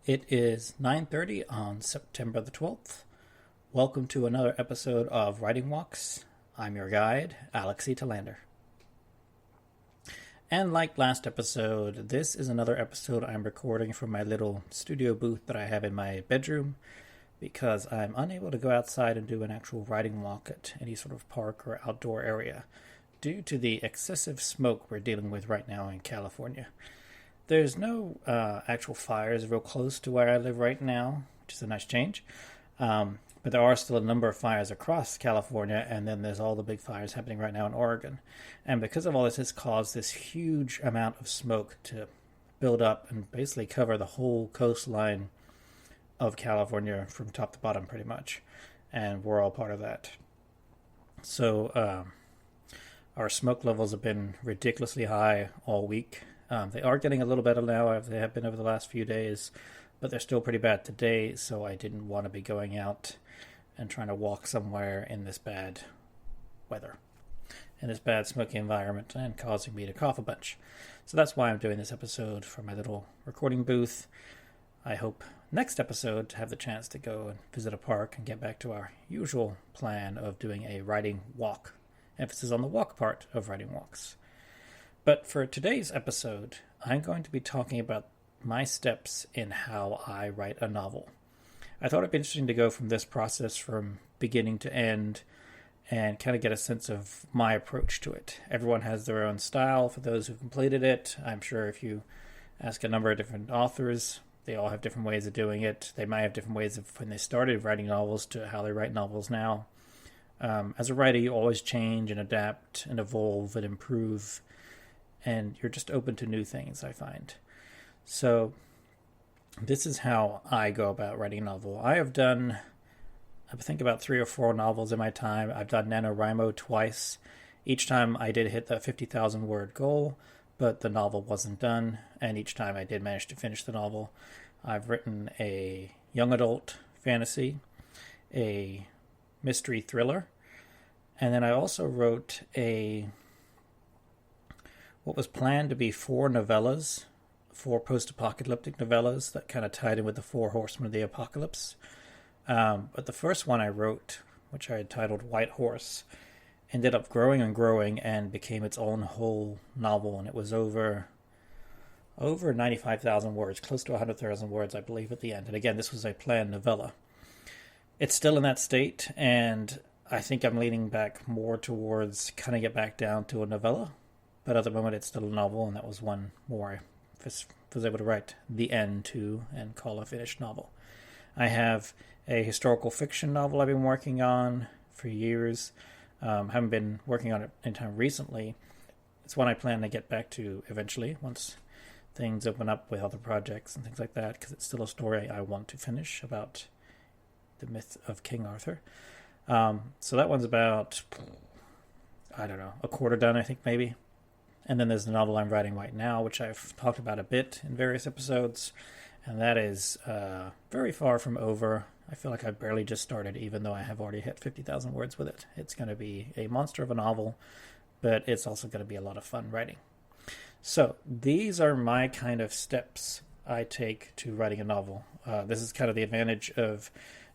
It is 9:30 on September the 12th. Welcome to another episode of Writing Walks. I'm your guide, Alex E. Talander. And like last episode, this is another episode I'm recording from my little studio booth that I have in my bedroom because I'm unable to go outside and do an actual writing walk at any sort of park or outdoor area due to the excessive smoke we're dealing with right now in California. There's no actual fires real close to where I live right now, which is a nice change. But there are still a number of fires across California, and then there's all the big fires happening right now in Oregon. And because of all this, it's caused this huge amount of smoke to build up and basically cover the whole coastline of California from top to bottom, pretty much. And we're all part of that. So our smoke levels have been ridiculously high all week. They are getting a little better now, as they have been over the last few days, but they're still pretty bad today, so I didn't want to be going out and trying to walk somewhere in this bad weather, in this bad smoky environment, and causing me to cough a bunch. So that's why I'm doing this episode from my little recording booth. I hope next episode to have the chance to go and visit a park and get back to our usual plan of doing a writing walk. Emphasis on the walk part of writing walks. But for today's episode, I'm going to be talking about my steps in how I write a novel. I thought it'd be interesting to go from this process from beginning to end and kind of get a sense of my approach to it. Everyone has their own style. For those who've completed it, I'm sure if you ask a number of different authors, they all have different ways of doing it. They might have different ways of when they started writing novels to how they write novels now. As a writer, you always change and adapt and evolve and improve, and you're just open to new things, I find. So this is how I go about writing a novel. I have done, I think, about 3 or 4 novels in my time. I've done NaNoWriMo twice. Each time I did hit the 50,000 word goal, but the novel wasn't done, and each time I did manage to finish the novel. I've written a young adult fantasy, a mystery thriller, and then I also wrote what was planned to be 4 novellas, 4 post-apocalyptic novellas that kind of tied in with the 4 Horsemen of the Apocalypse. But the first one I wrote, which I had titled White Horse, ended up growing and growing and became its own whole novel, and it was over 95,000 words, close to 100,000 words, I believe, at the end. And again, this was a planned novella. It's still in that state, and I think I'm leaning back more towards kind of get back down to a novella. But at the moment, it's still a novel, and that was one more I was able to write the end to and call a finished novel. I have a historical fiction novel I've been working on for years. Haven't been working on it in time recently. It's one I plan to get back to eventually once things open up with other projects and things like that, because it's still a story I want to finish about the myth of King Arthur. So that one's about, I don't know, a quarter done, I think, maybe. And then there's the novel I'm writing right now, which I've talked about a bit in various episodes, and that is very far from over. I feel like I barely just started, even though I have already hit 50,000 words with it. It's going to be a monster of a novel, but it's also going to be a lot of fun writing. So these are my kind of steps I take to writing a novel. This is kind of the advantage of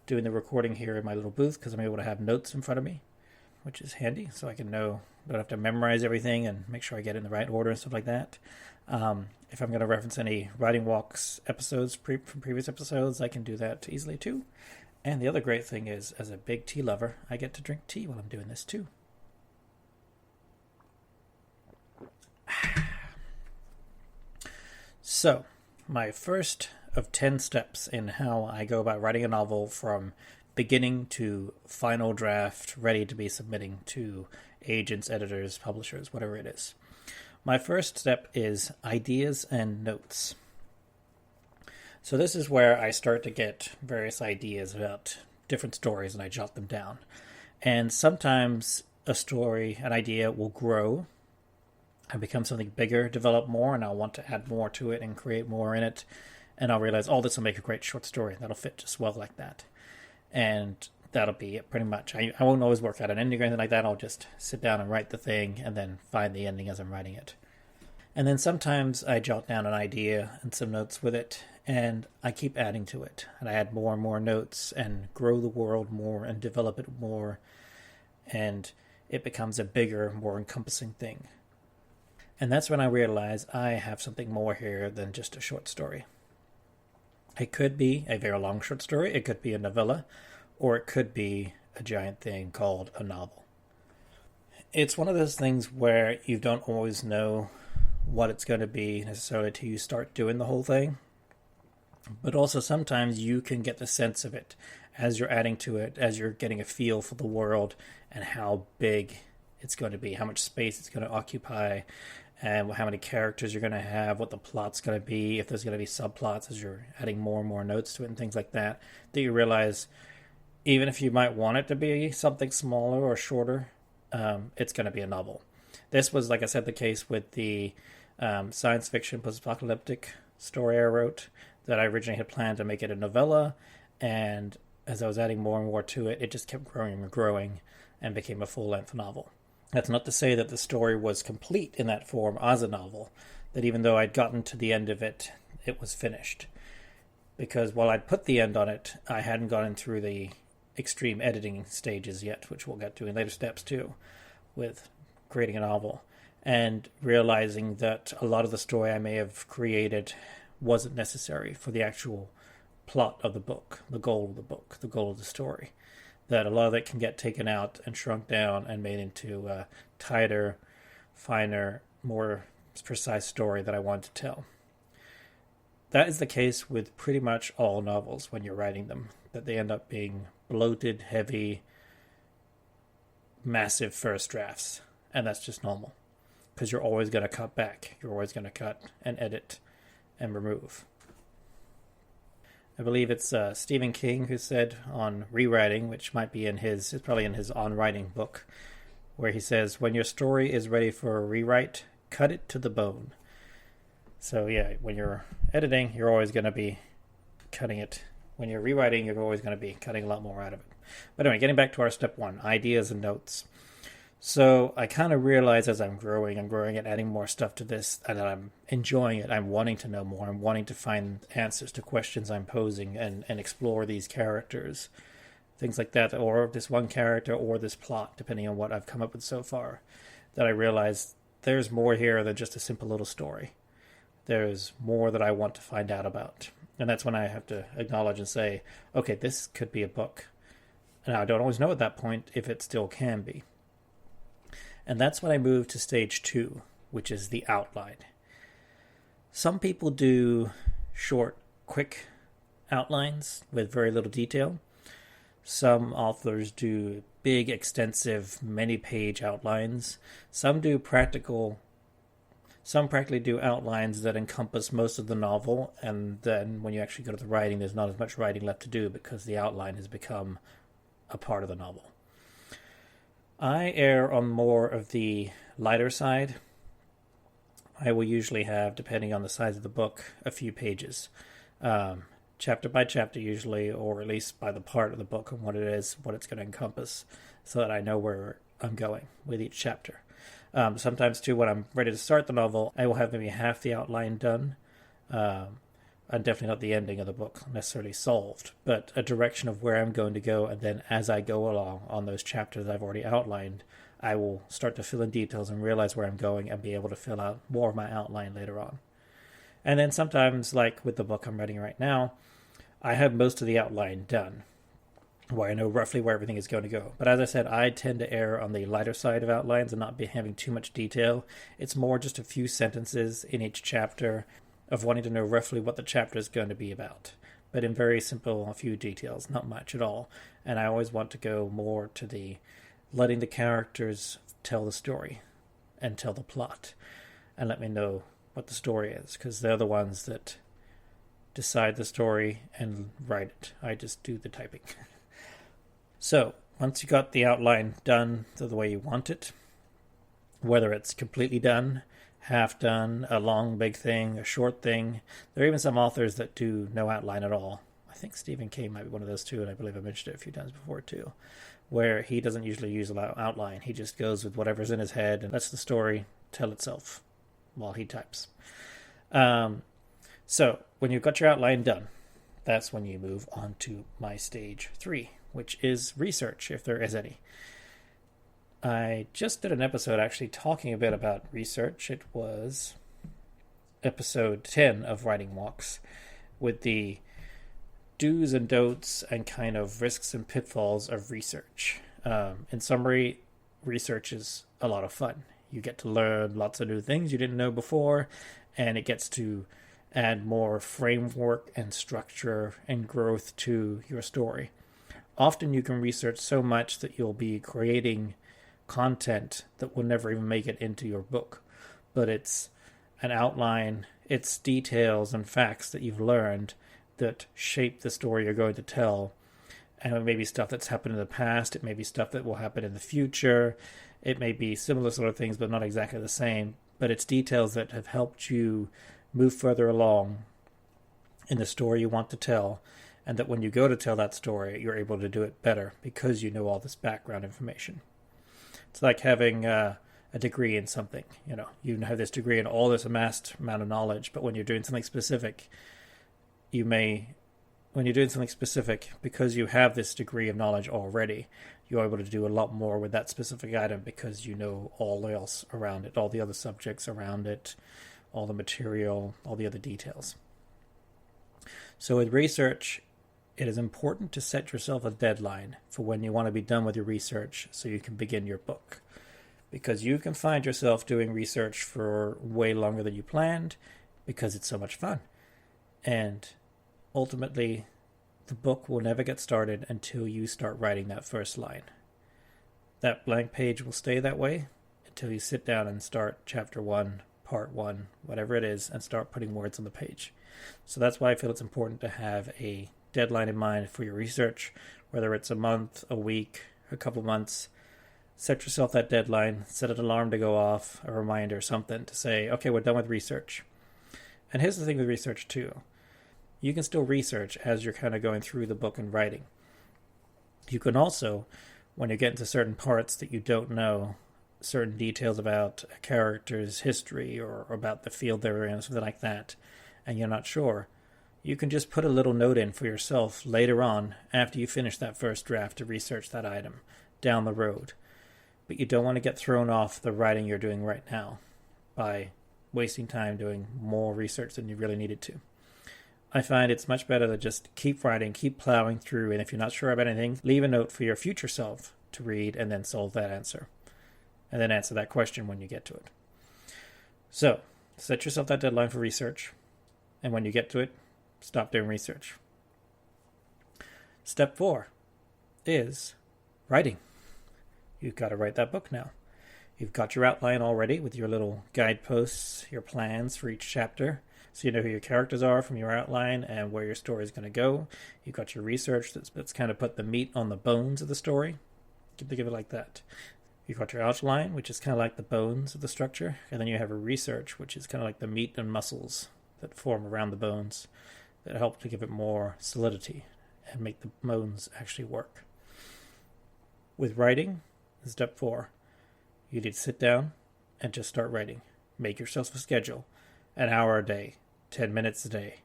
doing the recording here in my little booth, because I'm able to have notes in front of me, which is handy, so I can know. Don't have to memorize everything and make sure I get it in the right order and stuff like that. If I'm going to reference any Writing Walks episodes from previous episodes, I can do that easily too. And the other great thing is, as a big tea lover, I get to drink tea while I'm doing this too. So, my first of 10 steps in how I go about writing a novel from beginning to final draft, ready to be submitting to agents, editors, publishers, whatever it is. My first step is ideas and notes. So this is where I start to get various ideas about different stories and I jot them down. And sometimes a story, an idea will grow and become something bigger, develop more, and I'll want to add more to it and create more in it. And I'll realize, oh, this will make a great short story. That'll fit just well like that. And that'll be it pretty much. I won't always work out an ending or anything like that. I'll just sit down and write the thing and then find the ending as I'm writing it. And then sometimes I jot down an idea and some notes with it, and I keep adding to it. And I add more and more notes and grow the world more and develop it more. And it becomes a bigger, more encompassing thing. And that's when I realize I have something more here than just a short story. It could be a very long short story, it could be a novella, or it could be a giant thing called a novel. It's one of those things where you don't always know what it's going to be necessarily till you start doing the whole thing. But also sometimes you can get the sense of it as you're adding to it, as you're getting a feel for the world and how big it's going to be, how much space it's going to occupy, and how many characters you're going to have, what the plot's going to be, if there's going to be subplots as you're adding more and more notes to it and things like that, that you realize even if you might want it to be something smaller or shorter, it's going to be a novel. This was, like I said, the case with the science fiction post-apocalyptic story I wrote that I originally had planned to make it a novella, and as I was adding more and more to it, it just kept growing and growing and became a full-length novel. That's not to say that the story was complete in that form as a novel, that even though I'd gotten to the end of it, it was finished. Because while I'd put the end on it, I hadn't gotten through the extreme editing stages yet, which we'll get to in later steps too, with creating a novel, and realizing that a lot of the story I may have created wasn't necessary for the actual plot of the book, the goal of the book, the goal of the story. That a lot of it can get taken out and shrunk down and made into a tighter, finer, more precise story that I want to tell. That is the case with pretty much all novels when you're writing them, that they end up being bloated, heavy, massive first drafts. And that's just normal, because you're always going to cut back. You're always going to cut and edit and remove. I believe it's Stephen King who said on rewriting, which might be it's probably in his On Writing book, where he says, when your story is ready for a rewrite, cut it to the bone. So yeah, when you're editing, you're always going to be cutting it. When you're rewriting, you're always going to be cutting a lot more out of it. But anyway, getting back to our step one, ideas and notes. So I kind of realize as I'm growing and adding more stuff to this, and I'm enjoying it. I'm wanting to know more. I'm wanting to find answers to questions I'm posing and explore these characters, things like that, or this one character or this plot, depending on what I've come up with so far, that I realize there's more here than just a simple little story. There's more that I want to find out about. And that's when I have to acknowledge and say, okay, this could be a book. Now, I don't always know at that point if it still can be. And that's when I move to stage 2, which is the outline. Some people do short, quick outlines with very little detail. Some authors do big, extensive, many-page outlines. Some practically do outlines that encompass most of the novel, and then when you actually go to the writing, there's not as much writing left to do because the outline has become a part of the novel. I err on more of the lighter side. I will usually have, depending on the size of the book, a few pages. Chapter by chapter usually, or at least by the part of the book and what it is, what it's going to encompass, so that I know where I'm going with each chapter. Sometimes, too, when I'm ready to start the novel, I will have maybe half the outline done. And definitely not the ending of the book necessarily solved, but a direction of where I'm going to go, and then as I go along on those chapters I've already outlined, I will start to fill in details and realize where I'm going and be able to fill out more of my outline later on. And then sometimes, like with the book I'm writing right now, I have most of the outline done, where I know roughly where everything is going to go. But as I said, I tend to err on the lighter side of outlines and not be having too much detail. It's more just a few sentences in each chapter of wanting to know roughly what the chapter is going to be about, but in very simple, a few details, not much at all. And I always want to go more to the letting the characters tell the story and tell the plot and let me know what the story is, because they're the ones that decide the story and write it. I just do the typing. So once you got the outline done the way you want it, whether it's completely done, half done, a long big thing, a short thing. There are even some authors that do no outline at all. I think Stephen King might be one of those too, and I believe I mentioned it a few times before too, where he doesn't usually use an outline. He just goes with whatever's in his head and lets the story tell itself. while he types. So when you've got your outline done, that's when you move on to my stage 3, which is research, if there is any. I just did an episode actually talking a bit about research. It was episode 10 of Writing Walks, with the do's and don'ts and kind of risks and pitfalls of research. In summary, research is a lot of fun. You get to learn lots of new things you didn't know before, and it gets to add more framework and structure and growth to your story. Often you can research so much that you'll be creating content that will never even make it into your book. But it's an outline, it's details and facts that you've learned that shape the story you're going to tell. And it may be stuff that's happened in the past, it may be stuff that will happen in the future, it may be similar sort of things but not exactly the same. But it's details that have helped you move further along in the story you want to tell, and that when you go to tell that story, you're able to do it better because you know all this background information. It's like having a degree in something. You have this degree in all this amassed amount of knowledge, but when you're doing something specific, when you're doing something specific, because you have this degree of knowledge already, you're able to do a lot more with that specific item because you know all else around it, all the other subjects around it, all the material, all the other details. So with research, it is important to set yourself a deadline for when you want to be done with your research so you can begin your book. Because you can find yourself doing research for way longer than you planned because it's so much fun. And ultimately, the book will never get started until you start writing that first line. That blank page will stay that way until you sit down and start chapter 1, part 1, whatever it is, and start putting words on the page. So that's why I feel it's important to have a deadline in mind for your research, whether it's a month, a week, a couple months. Set yourself that deadline, set an alarm to go off, a reminder, something to say, okay, we're done with research. And here's the thing with research too. You can still research as you're kind of going through the book and writing. You can also, when you get into certain parts that you don't know, certain details about a character's history or about the field they're in, something like that, and you're not sure, you can just put a little note in for yourself later on after you finish that first draft to research that item down the road. But you don't want to get thrown off the writing you're doing right now by wasting time doing more research than you really needed to. I find it's much better to just keep writing, keep plowing through, and if you're not sure about anything, leave a note for your future self to read and then solve that answer. And then answer that question when you get to it. So, set yourself that deadline for research, and when you get to it, stop doing research. Step 4 is writing. You've got to write that book now. You've got your outline already with your little guideposts, your plans for each chapter. So you know who your characters are from your outline and where your story is going to go. You've got your research that's kind of put the meat on the bones of the story. Think of it like that. You've got your outline, which is kind of like the bones of the structure. And then you have a research, which is kind of like the meat and muscles that form around the bones that help to give it more solidity and make the bones actually work. With writing, step 4, you need to sit down and just start writing. Make yourself a schedule. An hour a day, 10 minutes a day,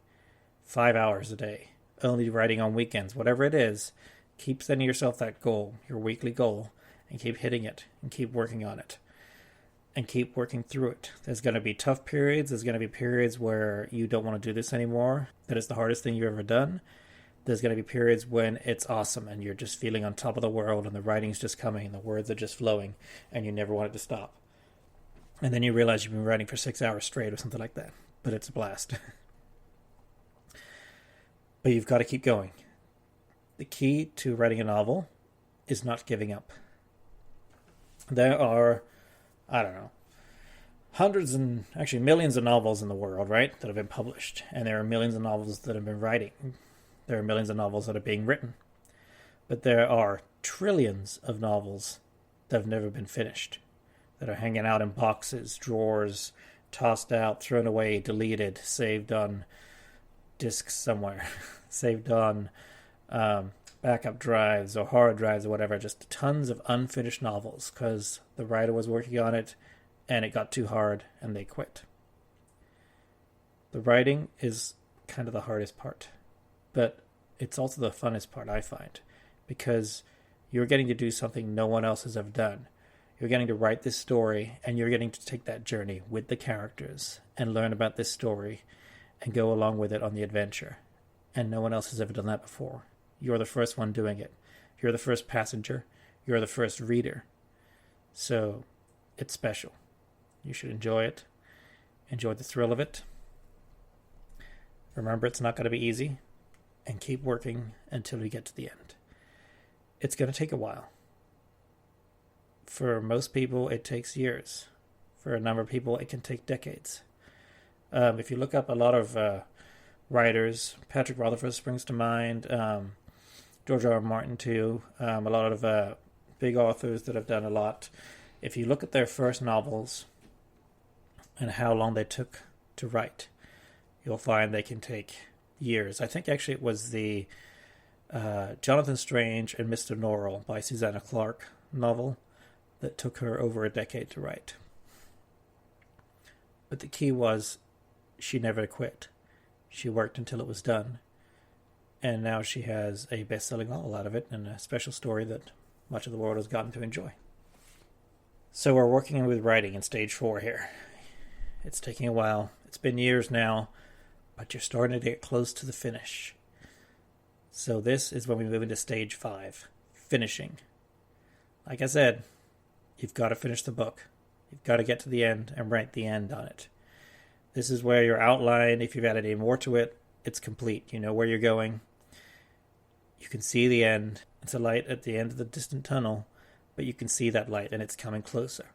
5 hours a day, only writing on weekends, whatever it is. Keep setting yourself that goal, your weekly goal, and keep hitting it and keep working on it and keep working through it. There's going to be tough periods. There's going to be periods where you don't want to do this anymore, that it's the hardest thing you've ever done. There's going to be periods when it's awesome and you're just feeling on top of the world and the writing's just coming and the words are just flowing and you never want it to stop. And then you realize you've been writing for 6 hours straight or something like that. But it's a blast. But you've got to keep going. The key to writing a novel is not giving up. There are, hundreds and actually millions of novels in the world, right, that have been published. And there are millions of novels that have been writing. There are millions of novels that are being written. But there are trillions of novels that have never been finished, that are hanging out in boxes, drawers, tossed out, thrown away, deleted, saved on disks somewhere, saved on backup drives or hard drives or whatever, just tons of unfinished novels because the writer was working on it and it got too hard and they quit. The writing is kind of the hardest part, but it's also the funnest part, I find, because you're getting to do something no one else has ever done. You're getting to write this story, and you're getting to take that journey with the characters and learn about this story and go along with it on the adventure. And no one else has ever done that before. You're the first one doing it. You're the first passenger. You're the first reader. So it's special. You should enjoy it. Enjoy the thrill of it. Remember, it's not going to be easy. And keep working until you get to the end. It's going to take a while. For most people, it takes years. For a number of people, it can take decades. If you look up a lot of writers, Patrick Rothfuss springs to mind, George R. R. Martin too, a lot of big authors that have done a lot. If you look at their first novels and how long they took to write, you'll find they can take years. I think actually it was the Jonathan Strange and Mr. Norrell by Susanna Clarke novel that took her over a decade to write. But the key was she never quit. She worked until it was done. And now she has a best-selling novel out of it and a special story that much of the world has gotten to enjoy. So we're working with writing in stage 4 here. It's taking a while. It's been years now, but you're starting to get close to the finish. So this is when we move into stage 5, finishing. Like I said, you've got to finish the book. You've got to get to the end and write the end on it. This is where your outline, if you've added any more to it, it's complete. You know where you're going. You can see the end. It's a light at the end of the distant tunnel, but you can see that light and it's coming closer.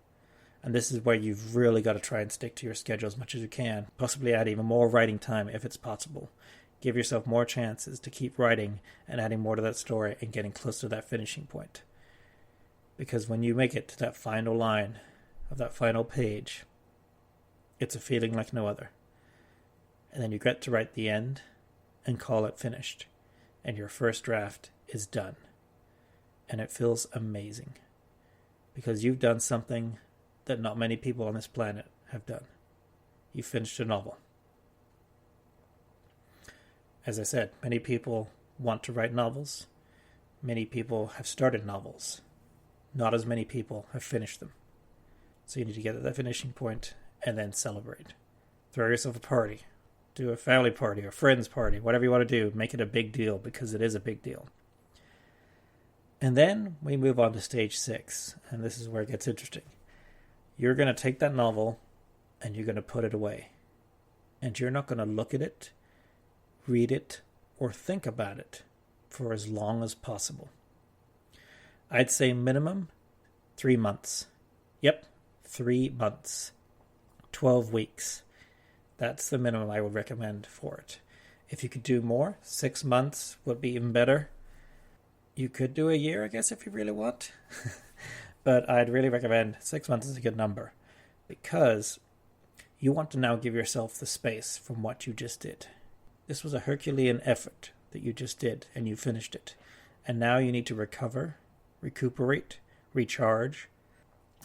And this is where you've really got to try and stick to your schedule as much as you can. Possibly add even more writing time if it's possible. Give yourself more chances to keep writing and adding more to that story and getting close to that finishing point. Because when you make it to that final line of that final page, it's a feeling like no other. And then you get to write the end and call it finished. And your first draft is done. And it feels amazing. Because you've done something that not many people on this planet have done. You finished a novel. As I said, many people want to write novels. Many people have started novels. Not as many people have finished them. So you need to get to that finishing point and then celebrate. Throw yourself a party. Do a family party or friends party. Whatever you want to do, make it a big deal because it is a big deal. And then we move on to stage 6. And this is where it gets interesting. You're going to take that novel and you're going to put it away. And you're not going to look at it, read it, or think about it for as long as possible. I'd say minimum 3 months. Yep, 3 months. 12 weeks. That's the minimum I would recommend for it. If you could do more, 6 months would be even better. You could do a year, I guess, if you really want. But I'd really recommend 6 months is a good number. Because you want to now give yourself the space from what you just did. This was a Herculean effort that you just did, and you finished it. And now you need to recover, recuperate, recharge,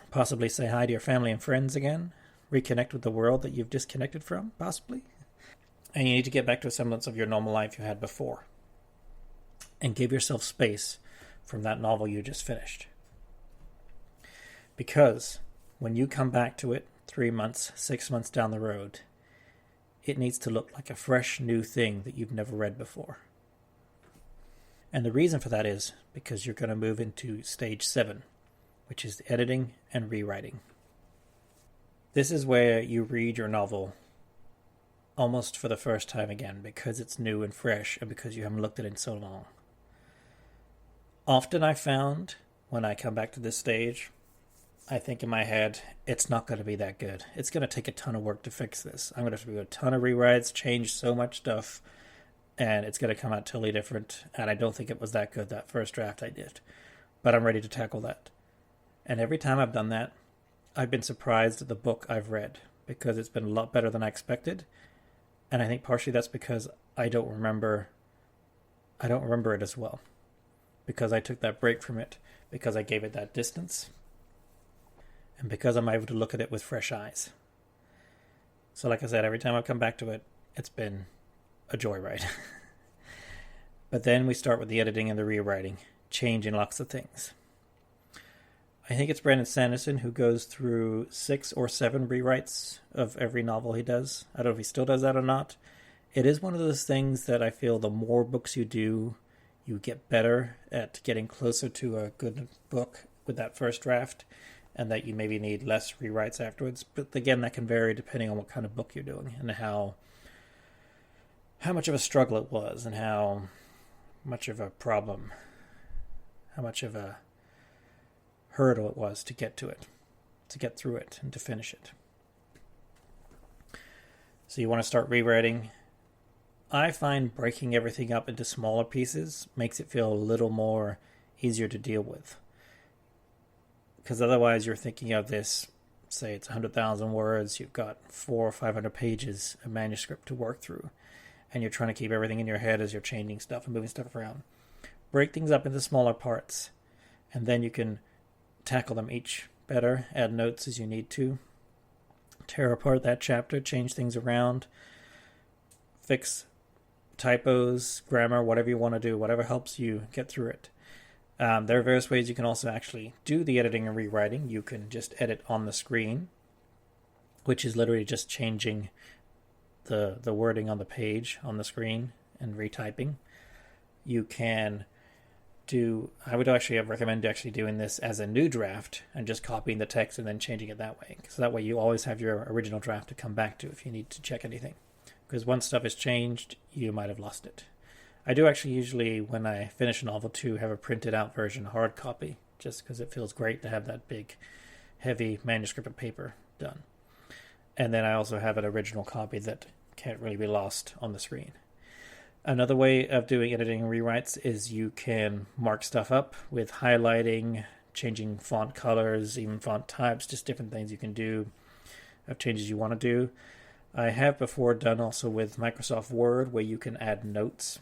possibly say hi to your family and friends again, reconnect with the world that you've disconnected from, possibly. And you need to get back to a semblance of your normal life you had before. And give yourself space from that novel you just finished. Because when you come back to it 3 months, 6 months down the road, it needs to look like a fresh new thing that you've never read before. And the reason for that is because you're going to move into stage 7, which is the editing and rewriting. This is where you read your novel almost for the first time again because it's new and fresh and because you haven't looked at it in so long. Often I found when I come back to this stage, I think in my head, it's not going to be that good. It's going to take a ton of work to fix this. I'm going to have to do a ton of rewrites, change so much stuff, and it's going to come out totally different. And I don't think it was that good, that first draft I did. But I'm ready to tackle that. And every time I've done that, I've been surprised at the book I've read because it's been a lot better than I expected. And I think partially that's because I don't remember it as well. Because I took that break from it, because I gave it that distance, and because I'm able to look at it with fresh eyes. So like I said, every time I come back to it, it's been a joyride. But then we start with the editing and the rewriting, changing lots of things. I think it's Brandon Sanderson who goes through 6 or 7 rewrites of every novel he does. I don't know if he still does that or not. It is one of those things that I feel the more books you do, you get better at getting closer to a good book with that first draft, and that you maybe need less rewrites afterwards. But again, that can vary depending on what kind of book you're doing and how much of a struggle it was, and how much of a problem, how much of a hurdle it was to get to it, to get through it, and to finish it. So you want to start rewriting. I find breaking everything up into smaller pieces makes it feel a little more easier to deal with. Because otherwise you're thinking of this, say it's 100,000 words, you've got 400 or 500 pages of manuscript to work through, and you're trying to keep everything in your head as you're changing stuff and moving stuff around. Break things up into smaller parts, and then you can tackle them each better, add notes as you need to, tear apart that chapter, change things around, fix typos, grammar, whatever you want to do, whatever helps you get through it. There are various ways you can also actually do the editing and rewriting. You can just edit on the screen, which is literally just changing the wording on the page on the screen and retyping. You can I would actually recommend actually doing this as a new draft and just copying the text and then changing it that way. So that way you always have your original draft to come back to if you need to check anything. Because once stuff is changed, you might have lost it. I do actually usually, when I finish a novel too, have a printed out version, hard copy, just because it feels great to have that big, heavy manuscript of paper done. And then I also have an original copy that can't really be lost on the screen. Another way of doing editing and rewrites is you can mark stuff up with highlighting, changing font colors, even font types, just different things you can do of changes you want to do. I have before done also with Microsoft Word where you can add notes,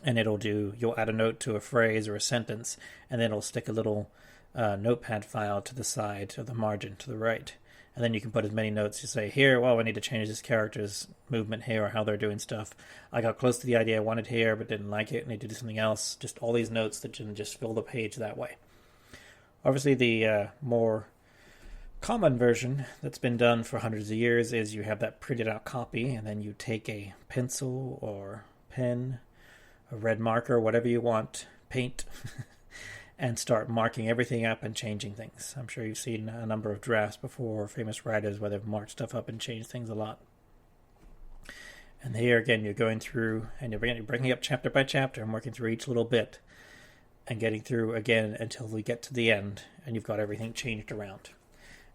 and you'll add a note to a phrase or a sentence, and then it'll stick a little notepad file to the side of the margin to the right. And then you can put as many notes. You say, here, well, I need to change this character's movement here or how they're doing stuff. I got close to the idea I wanted here but didn't like it. I need to do something else. Just all these notes that can just fill the page that way. Obviously, the more common version that's been done for hundreds of years is you have that printed out copy, and then you take a pencil or pen, a red marker, whatever you want, paint, and start marking everything up and changing things. I'm sure you've seen a number of drafts before, famous writers, where they've marked stuff up and changed things a lot. And here again, you're going through and you're breaking up chapter by chapter and working through each little bit and getting through again until we get to the end and you've got everything changed around.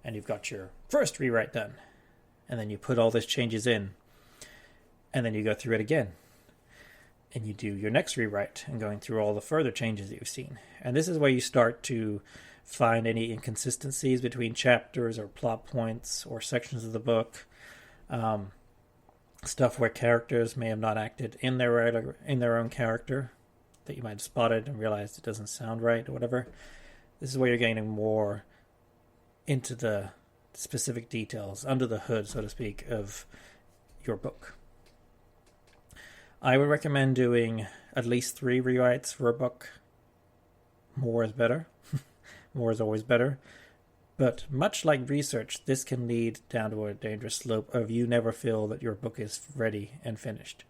And you've got your first rewrite done. And then you put all these changes in. And then you go through it again. And you do your next rewrite and going through all the further changes that you've seen. And this is where you start to find any inconsistencies between chapters or plot points or sections of the book. Stuff where characters may have not acted in their own character that you might have spotted and realized it doesn't sound right or whatever. This is where you're getting more into the specific details, under the hood, so to speak, of your book. I would recommend doing at least 3 rewrites for a book. More is better. More is always better. But much like research, this can lead down to a dangerous slope of you never feel that your book is ready and finished.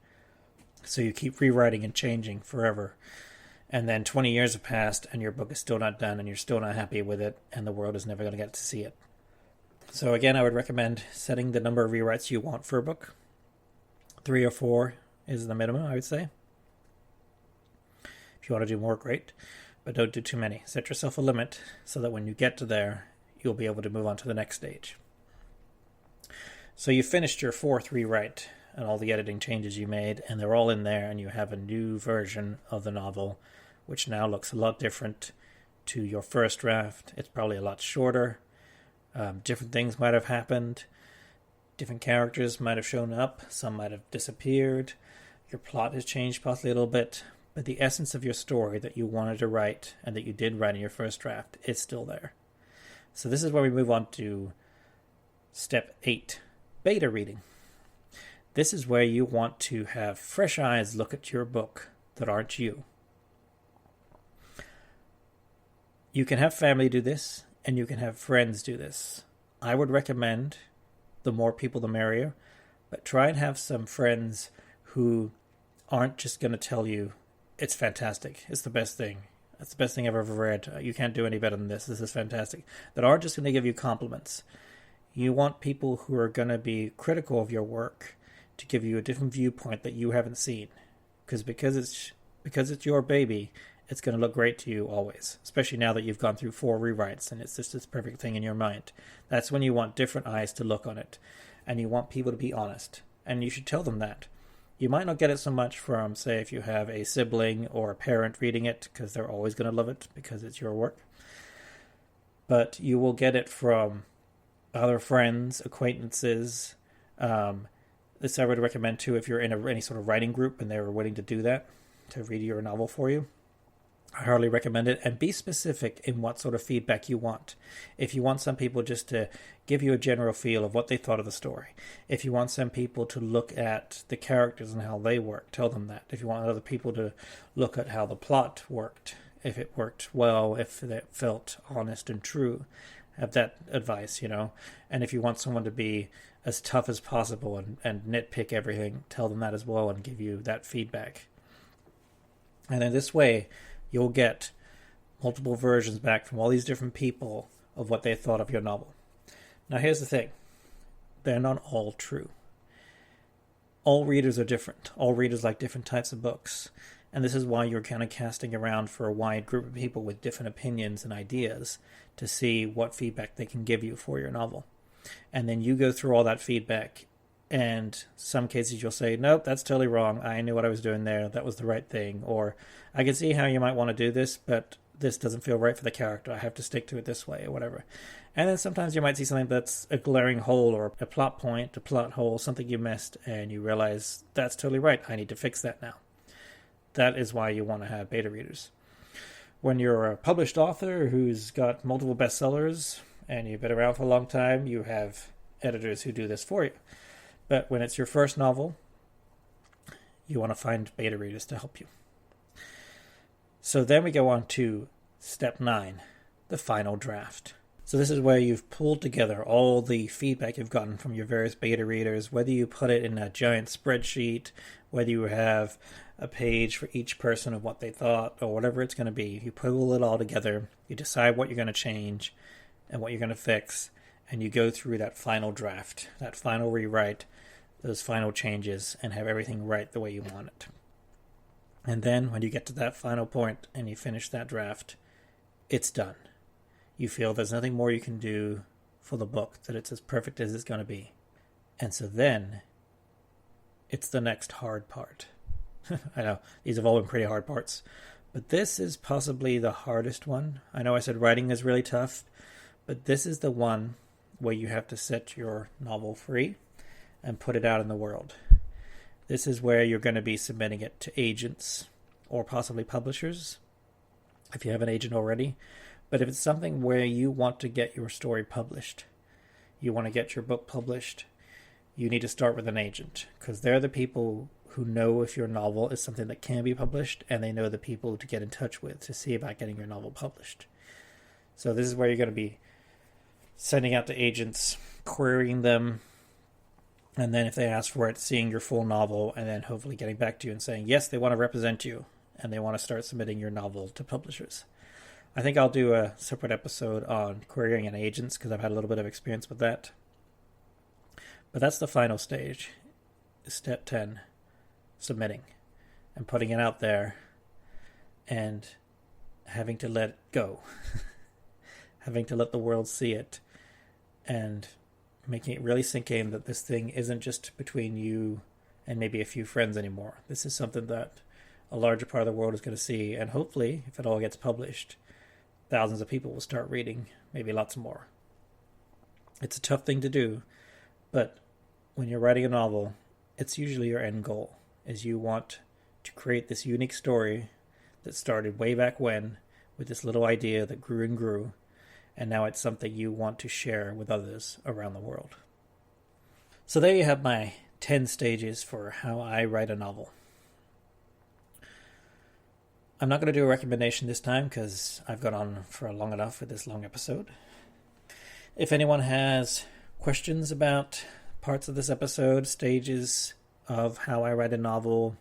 So you keep rewriting and changing forever. And then 20 years have passed and your book is still not done and you're still not happy with it and the world is never going to get to see it. So again, I would recommend setting the number of rewrites you want for a book. 3 or 4 is the minimum, I would say. If you want to do more, great. But don't do too many. Set yourself a limit so that when you get to there, you'll be able to move on to the next stage. So you finished your 4th rewrite and all the editing changes you made, and they're all in there, and you have a new version of the novel, which now looks a lot different to your first draft. It's probably a lot shorter. Different things might have happened. Different characters might have shown up. Some might have disappeared. Your plot has changed possibly a little bit. But the essence of your story that you wanted to write and that you did write in your first draft is still there. So this is where we move on to step 8, beta reading. This is where you want to have fresh eyes look at your book that aren't you. You can have family do this, and you can have friends do this. I would recommend the more people the merrier, but try and have some friends who aren't just going to tell you it's fantastic, it's the best thing, it's the best thing I've ever read, you can't do any better than this is fantastic, that aren't just going to give you compliments. You want people who are going to be critical of your work to give you a different viewpoint that you haven't seen, because it's your baby. It's going to look great to you always, especially now that you've gone through 4 rewrites and it's just this perfect thing in your mind. That's when you want different eyes to look on it, and you want people to be honest, and you should tell them that. You might not get it so much from, say, if you have a sibling or a parent reading it, because they're always going to love it because it's your work. But you will get it from other friends, acquaintances. This I would recommend too if you're in any sort of writing group and they're willing to do that, to read your novel for you. I hardly recommend it, and be specific in what sort of feedback you want. If you want some people just to give you a general feel of what they thought of the story, if you want some people to look at the characters and how they work, tell them that. If you want other people to look at how the plot worked, if it worked well, if it felt honest and true, have that advice, And if you want someone to be as tough as possible and nitpick everything, tell them that as well and give you that feedback. And in this way, you'll get multiple versions back from all these different people of what they thought of your novel. Now, here's the thing. They're not all true. All readers are different. All readers like different types of books. And this is why you're kind of casting around for a wide group of people with different opinions and ideas to see what feedback they can give you for your novel. And then you go through all that feedback, and some cases you'll say, nope, that's totally wrong. I knew what I was doing there. That was the right thing. Or I can see how you might want to do this, but this doesn't feel right for the character. I have to stick to it this way or whatever. And then sometimes you might see something that's a glaring hole or a plot point, a plot hole, something you missed, and you realize that's totally right. I need to fix that now. That is why you want to have beta readers. When you're a published author who's got multiple bestsellers and you've been around for a long time, you have editors who do this for you. But when it's your first novel, you want to find beta readers to help you. So then we go on to step 9, the final draft. So this is where you've pulled together all the feedback you've gotten from your various beta readers, whether you put it in a giant spreadsheet, whether you have a page for each person of what they thought, or whatever it's going to be. You pull it all together, you decide what you're going to change and what you're going to fix, and you go through that final draft, that final rewrite, those final changes, and have everything right the way you want it. And then when you get to that final point and you finish that draft, it's done. You feel there's nothing more you can do for the book, that it's as perfect as it's going to be. And so then it's the next hard part. I know, these have all been pretty hard parts, but this is possibly the hardest one. I know I said writing is really tough, but this is the one where you have to set your novel free and put it out in the world. This is where you're going to be submitting it to agents or possibly publishers, if you have an agent already. But if it's something where you want to get your story published, you want to get your book published, you need to start with an agent, because they're the people who know if your novel is something that can be published, and they know the people to get in touch with to see about getting your novel published. So this is where you're going to be sending out to agents, querying them, and then if they ask for it, seeing your full novel, and then hopefully getting back to you and saying, yes, they want to represent you, and they want to start submitting your novel to publishers. I think I'll do a separate episode on querying and agents, because I've had a little bit of experience with that. But that's the final stage, step 10, submitting and putting it out there and having to let it go, having to let the world see it, and making it really sink in that this thing isn't just between you and maybe a few friends anymore. This is something that a larger part of the world is going to see, and hopefully, if it all gets published, thousands of people will start reading, maybe lots more. It's a tough thing to do, but when you're writing a novel, it's usually your end goal, is you want to create this unique story that started way back when with this little idea that grew and grew, and now it's something you want to share with others around the world. So there you have my 10 stages for how I write a novel. I'm not going to do a recommendation this time because I've gone on for long enough with this long episode. If anyone has questions about parts of this episode, stages of how I write a novel,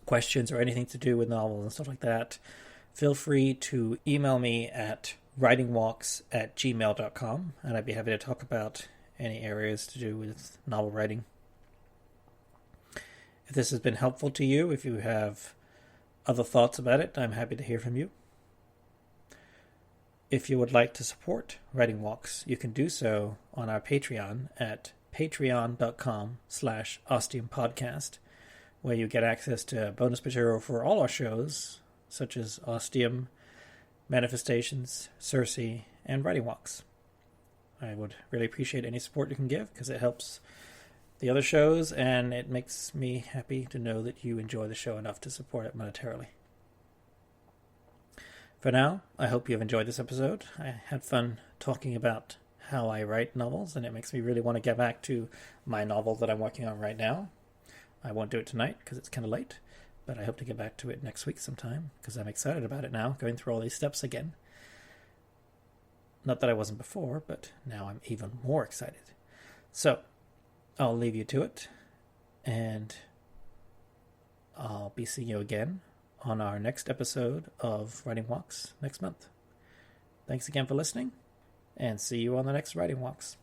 questions or anything to do with novels and stuff like that, feel free to email me at writingwalks@gmail.com, and I'd be happy to talk about any areas to do with novel writing. If this has been helpful to you, if you have other thoughts about it, I'm happy to hear from you. If you would like to support Writing Walks, you can do so on our Patreon at patreon.com/ostiumpodcast, where you get access to bonus material for all our shows, such as Ostium, Manifestations, Circe, and Writing Walks. I would really appreciate any support you can give because it helps the other shows, and it makes me happy to know that you enjoy the show enough to support it monetarily. For now, I hope you've enjoyed this episode. I had fun talking about how I write novels, and it makes me really want to get back to my novel that I'm working on right now. I won't do it tonight because it's kind of late, but I hope to get back to it next week sometime because I'm excited about it now, going through all these steps again. Not that I wasn't before, but now I'm even more excited. So, I'll leave you to it, and I'll be seeing you again on our next episode of Writing Walks next month. Thanks again for listening, and see you on the next Writing Walks.